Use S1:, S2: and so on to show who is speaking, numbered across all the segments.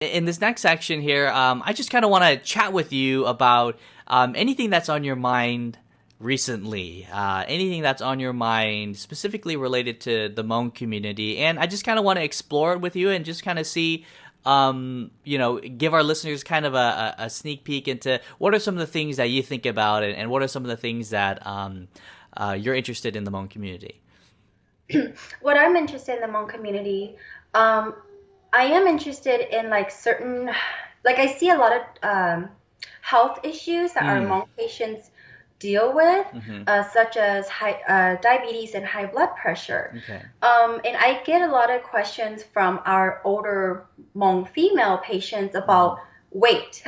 S1: In this next section here, I just kind of want to chat with you about anything that's on your mind recently, anything that's on your mind specifically related to the Hmong community. And I just kind of want to explore it with you and just kind of see, give our listeners kind of a sneak peek into what are some of the things that you think about and what are some of the things that you're interested in the Hmong community.
S2: What I'm interested in the Hmong community, um, I am interested in like certain, like I see a lot of health issues that our
S1: Mm.
S2: Hmong patients deal with,
S1: Mm-hmm.
S2: such as diabetes and high blood pressure.
S1: Okay.
S2: And I get a lot of questions from our older Hmong female patients
S1: Mm-hmm.
S2: about weight.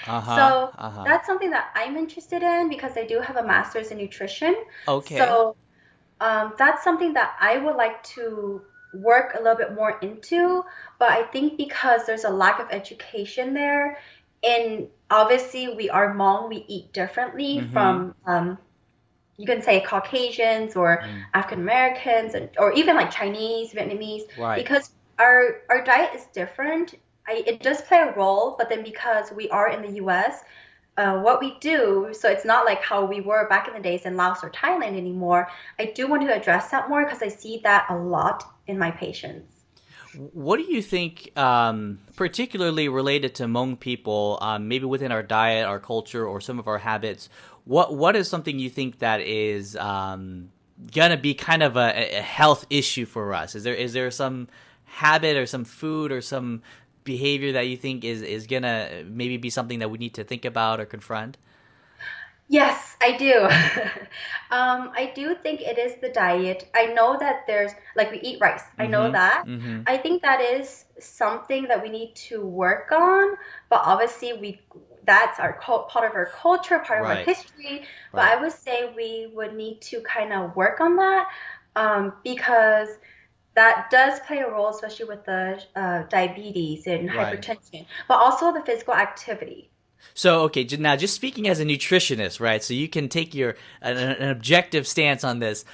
S1: Uh-huh.
S2: So
S1: Uh-huh.
S2: that's something that I'm interested in because I do have a master's in nutrition.
S1: Okay.
S2: So that's something that I would like to work a little bit more into, but I think because there's a lack of education there, and obviously we are Hmong, we eat differently
S1: Mm-hmm.
S2: from you can say Caucasians or
S1: Mm.
S2: African Americans and or even like Chinese, Vietnamese,
S1: Right.
S2: because our diet is different. It does play a role, but then because we are in the US, what we do, so it's not like how we were back in the days in Laos or Thailand anymore. I do want to address that more because I see that a lot in my patients.
S1: What do you think, particularly related to Hmong people, maybe within our diet, our culture, or some of our habits? What is something you think that is gonna be kind of a health issue for us? Is there some habit or some food or some behavior that you think is gonna maybe be something that we need to think about or confront?
S2: Yes, I do. I do think it is the diet. I know that there's like we eat rice. I know
S1: Mm-hmm.
S2: that.
S1: Mm-hmm.
S2: I think that is something that we need to work on, but obviously we that's our part of our culture, part of our
S1: Right.
S2: history. But
S1: Right.
S2: I would say we would need to kind of work on that because that does play a role, especially with the diabetes and
S1: Right.
S2: hypertension, but also the physical activity.
S1: So, okay, now just speaking as a nutritionist, right? So you can take an objective stance on this.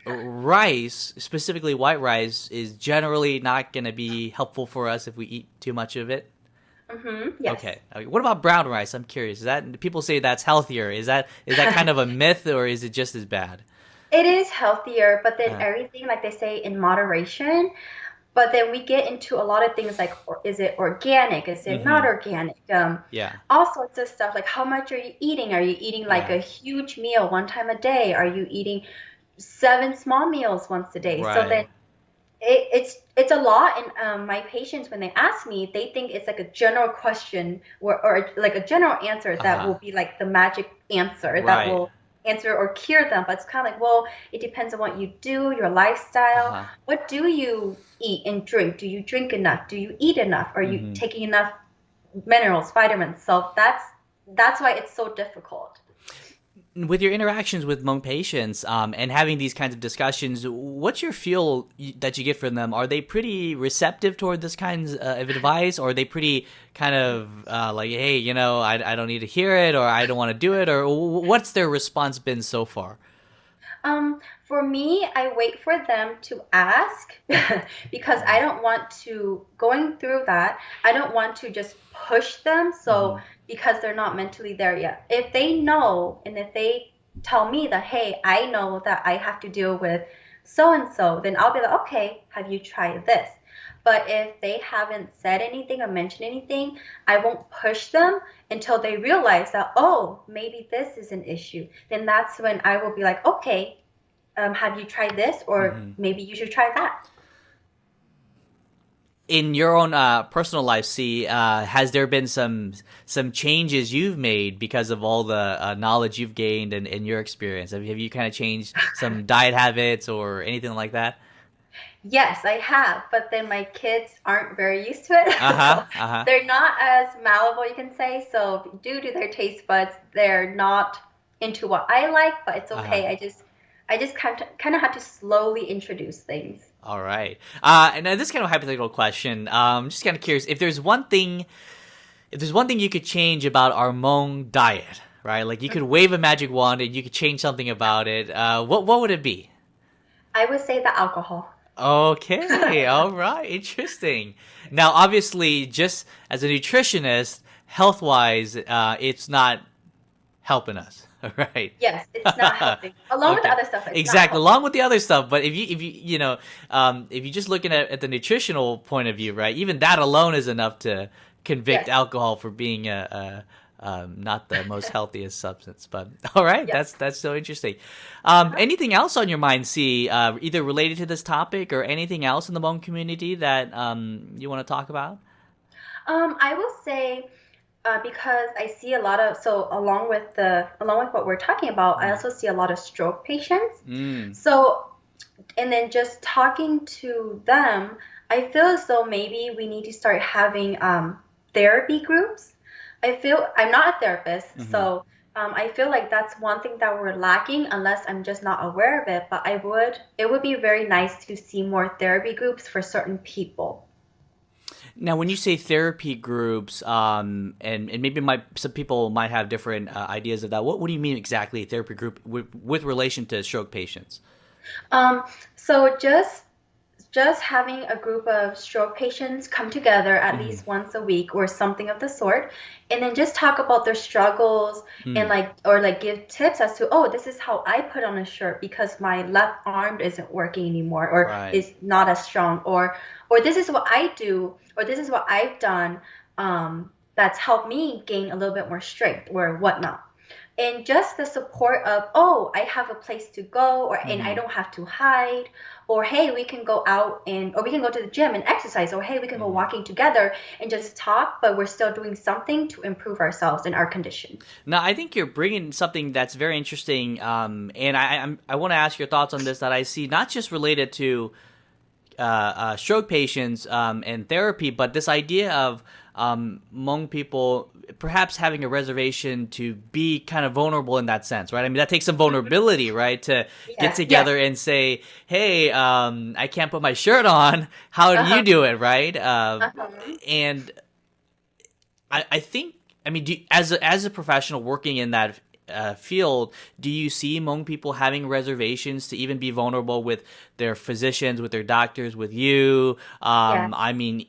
S1: Rice, specifically white rice, is generally not going to be helpful for us if we eat too much of it.
S2: Yes.
S1: Okay. Okay. What about brown rice? I'm curious. Is that people say that's healthier? Is that kind of a myth, or is it just as bad?
S2: It is healthier, but then
S1: Uh,
S2: everything, like they say, in moderation. But then we get into a lot of things like, is it organic? Is it not
S1: mm-hmm.
S2: organic?
S1: Yeah.
S2: All sorts of stuff. Like, how much are you eating? Are you eating like
S1: Yeah.
S2: a huge meal one time a day? Are you eating seven small meals once a day? So then
S1: Right.
S2: it's a lot. And my patients, when they ask me, they think it's like a general question or like a general answer
S1: Uh
S2: that
S1: huh.
S2: will be like the magic answer that
S1: Right.
S2: will answer or cure them. But it's kind of like, well, it depends on what you do, your
S1: Uh
S2: lifestyle.
S1: huh.
S2: What do you eat and drink? Do you drink enough? Do you eat enough? Are you
S1: Mm-hmm.
S2: taking enough minerals, vitamins? So that's why it's so difficult.
S1: With your interactions with Hmong patients and having these kinds of discussions, what's your feel that you get from them? Are they pretty receptive toward this kinds of advice, or are they pretty kind of like, hey, I don't need to hear it, or I don't want to do it, or what's their response been so far?
S2: For me, I wait for them to ask because I don't want to, going through that, I don't want to just push them.
S1: Mm-hmm.
S2: So, because they're not mentally there yet. If they know and if they tell me that, hey, I know that I have to deal with so and so, then I'll be like, okay, have you tried this? But if they haven't said anything or mentioned anything, I won't push them until they realize that, oh, maybe this is an issue. Then that's when I will be like, okay, have you tried this? Or
S1: Mm-hmm.
S2: maybe you should try that.
S1: In your own personal life, see, has there been some changes you've made because of all the knowledge you've gained and your experience? Have you kind of changed some diet habits or anything like that?
S2: Yes, I have, but then my kids aren't very used to it.
S1: Uh huh.
S2: So
S1: Uh huh.
S2: they're not as malleable, you can say. So due to their taste buds, they're not into what I like, but it's
S1: Uh huh.
S2: okay. I just kind of have to slowly introduce things.
S1: All right. And this is kind of a hypothetical question. Just kind of curious if there's one thing you could change about our Hmong diet, right? Like you could wave a magic wand and you could change something about it. What would it be?
S2: I would say the alcohol.
S1: Okay, all right, interesting. Now, obviously, just as a nutritionist, health wise, it's not helping us, right?
S2: Yes, it's not helping. Along with the
S1: Okay,
S2: other stuff, it's not
S1: exactly.
S2: helping.
S1: Along with the other stuff, but if you if you're just looking at the nutritional point of view, right? Even that alone is enough to convict
S2: Yes,
S1: alcohol for being not the most healthiest substance. But all right,
S2: yes.
S1: that's so interesting.
S2: Uh-huh.
S1: Anything else on your mind, C? Either related to this topic or anything else in the Hmong community that you want to talk about?
S2: I will say because I see a lot of so along with what we're talking about, I also see a lot of stroke patients.
S1: Mm.
S2: So and then just talking to them, I feel as though maybe we need to start having therapy groups. I feel I'm not a therapist,
S1: Mm-hmm.
S2: so I feel like that's one thing that we're lacking unless I'm just not aware of it. But it would be very nice to see more therapy groups for certain people.
S1: Now, when you say therapy groups, and maybe some people might have different ideas of that. What do you mean exactly, therapy group with relation to stroke patients?
S2: Um, so just having a group of stroke patients come together at
S1: Mm-hmm.
S2: least once a week or something of the sort, and then just talk about their struggles and
S1: Mm.
S2: like give tips as to, oh, this is how I put on a shirt because my left arm isn't working anymore or
S1: Right.
S2: is not as strong, or this is what I do, or this is what I've done, that's helped me gain a little bit more strength or whatnot. And just the support of, oh, I have a place to go, or and I
S1: Mm-hmm.
S2: don't have to hide, or hey, we can go out and or we can go to the gym and exercise, or hey, we can go
S1: Mm-hmm.
S2: walking together and just talk, but we're still doing something to improve ourselves and our condition.
S1: Now, I think you're bringing something that's very interesting, and I want to ask your thoughts on this. That I see not just related to stroke patients and therapy, but this idea of Hmong people perhaps having a reservation to be kind of vulnerable in that sense, right? I mean, that takes some vulnerability, right? To get
S2: Yes, yes.
S1: together and say, hey, I can't put my shirt on. How do you
S2: Uh-huh.
S1: do it, right?
S2: Uh-huh.
S1: And I think, I mean, as a professional working in that field, do you see Hmong people having reservations to even be vulnerable with their physicians, with their doctors, with you?
S2: Yes.
S1: I mean,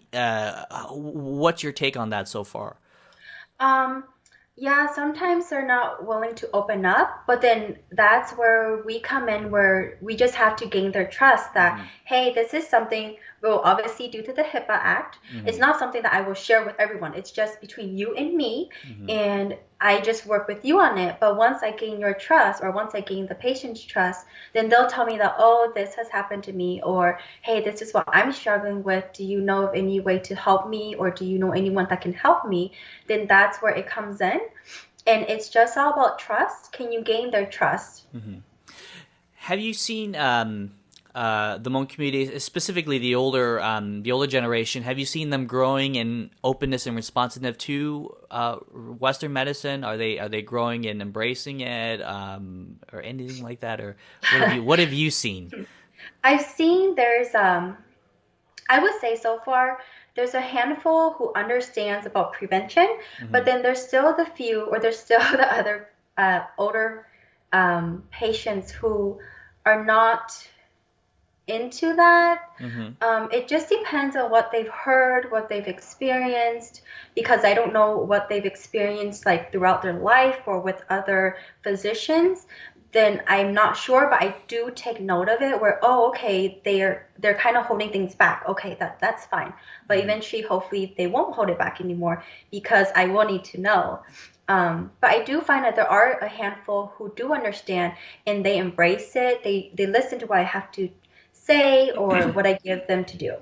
S1: what's your take on that so far?
S2: Um, yeah, sometimes they're not willing to open up, but then that's where we come in, where we just have to gain their trust that,
S1: Hmm.
S2: hey, this is something, well, obviously due to the HIPAA Act, it's
S1: Hmm.
S2: not something that I will share with everyone. It's just between you and me,
S1: Hmm.
S2: and I just work with you on it. But once I gain your trust, or once I gain the patient's trust, then they'll tell me that, oh, this has happened to me, or hey, this is what I'm struggling with. Do you know of any way to help me, or do you know anyone that can help me? Then that's where it comes in. And it's just all about trust. Can you gain their trust?
S1: Hmm. Have you seen the Hmong community, specifically the older generation? Have you seen them growing in openness and responsiveness to Western medicine? Are they growing and embracing it, or anything like that? Or what have you seen?
S2: I've seen I would say so far, there's a handful who understands about prevention, but
S1: Hmm.
S2: then there's still the few, or there's still the other older patients who are not into that.
S1: Hmm.
S2: It just depends on what they've heard, what they've experienced, because I don't know what they've experienced like throughout their life or with other physicians. Then I'm not sure, but I do take note of it where, oh, okay, they're kind of holding things back. Okay, that's fine. But
S1: Hmm.
S2: eventually, hopefully, they won't hold it back anymore because I will need to know. But I do find that there are a handful who do understand and they embrace it. They listen to what I have to say or what I give them to do.